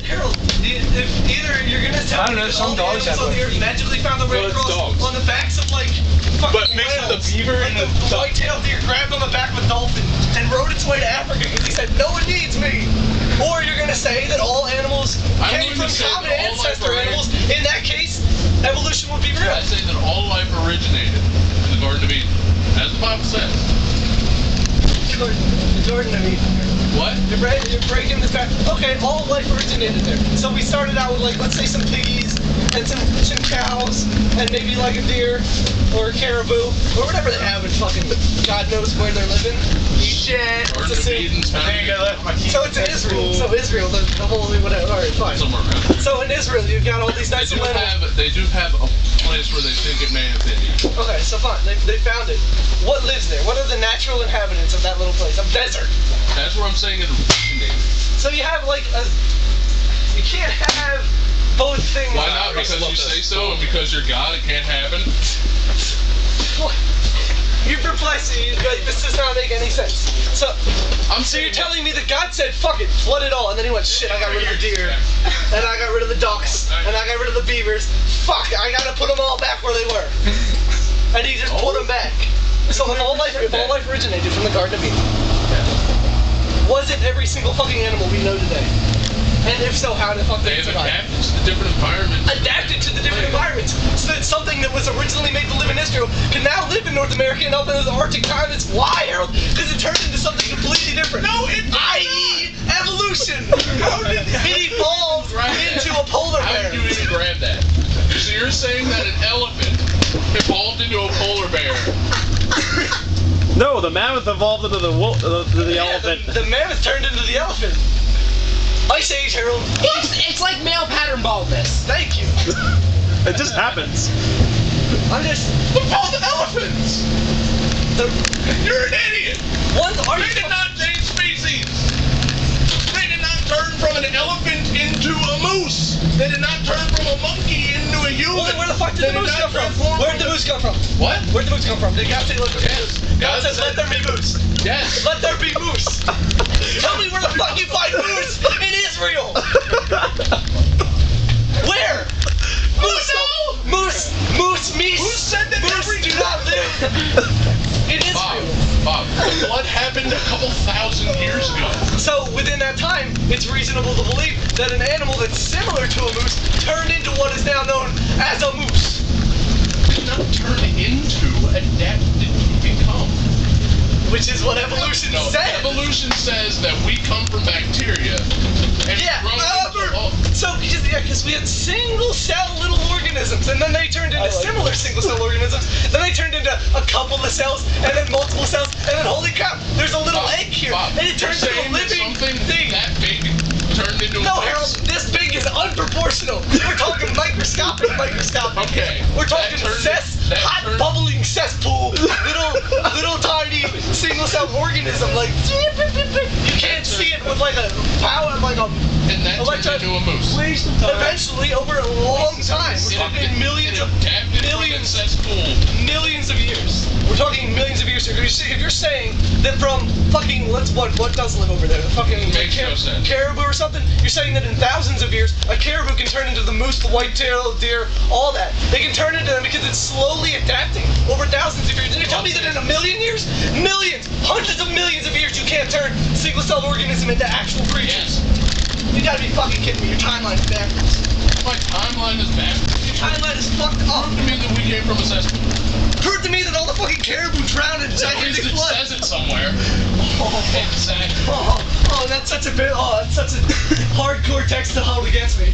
Harold, if either you're gonna tell me that all the animals on the earth magically found the Red Cross on the backs of like fucking whales, the beaver and the white-tailed deer grabbed on the back of a dolphin and rode its way to Africa because he said no one needs me, or you're gonna say that all animals came from common ancestor animals. In that case, evolution would be real. I say that all life originated in the Garden of Eden, as the Bible says. Jordan, I mean. What? You're breaking this back. Okay, all life originated there. So we started out with, like, let's say some piggies and some cows and maybe like a deer or a caribou or whatever they have in fucking God knows where they're living. Shit. Garden of Eden's found so it's in Israel. So Israel, the holy whatever. Alright, fine. Somewhere around there. So in Israel, you've got all these nice little animals. They do have a place where they think it may have been. Okay, so fine. They found it. What lives there? What are the natural inhabitants of that little place? A desert. That's where I'm saying it originated. So you have like a... You can't have both things. Why not? Because you say so and because you're God, it can't happen? You're perplexing. This does not make any sense. So you're telling me that God said, fuck it, flood it all, and then he went, shit, I got rid of the deer, and I got rid of the ducks, and I got rid of the beavers. Fuck, I gotta put them all back where they were. And he just put them back. So if all life originated from the Garden of Eden, was it every single fucking animal we know today? And if so, how the fuck did it survive? Adapted to the different environments. Adapted to the different environments. So that something that was originally made to live in Israel can now live in North America and up in the Arctic continents. Why, Harold? Because it turned into something completely different. No, i.e. evolution. How did it evolve into a polar bear? How did you even grab that? So you're saying that an elephant evolved into a polar bear? No, the mammoth evolved into the elephant. The mammoth turned into the elephant. Ice Age, Harold. It's like male pattern baldness. Thank you. It just happens. I'm just... But all the elephants! You're an idiot! They did not change species! They did not turn from an elephant into a moose! They did not turn from a monkey into a human! Well, where the fuck did the moose come from? Where did the moose come from? What? Where did the moose come from? Did God say, look, Yes. God says, let there be moose. Yes. Let there be moose. Tell me where the fuck you find moose in Israel. Where? Moose. Moose. Who said that moose do not live in Israel? Bob, what happened a couple thousand years ago? So within that time, it's reasonable to believe that an animal that's similar to a moose turned into what is now known as a moose. Did not turn into, adapted to become. Which is what evolution said. Evolution says that we come from bacteria. And because we had single-cell little organisms, and then they turned into similar single-cell organisms, then they turned into a couple of cells, and then multiple cells, and then holy crap, there's a little egg here, and it turns into a living thing. That big turned into No, Harold, this big is unproportional. We're talking microscopic. Okay. We're talking hot bubbling cesspool, little tiny single-cell organism, like you can't see it with like a power, like a and that turned into a moose. Eventually, over a long time, we're talking millions of years. We're talking millions of years. If you're saying that from fucking what does live over there? The fucking caribou or something? You're saying that in thousands of years, a caribou can turn into the moose, the white-tailed deer, all that. They can turn into them because it's slowly adapting over thousands of years. And you're telling me that in a million years, millions, hundreds of millions of years, you can't turn single-cell organism into actual creatures? Yes. You gotta be fucking kidding me. Your timeline is backwards. My timeline is backwards. Your timeline is fucked up. It means that we came from a cesspool. Prove to me that all the fucking caribou drowned in gigantic flood. It says it somewhere. Exactly. That's such a hardcore text to hold against me.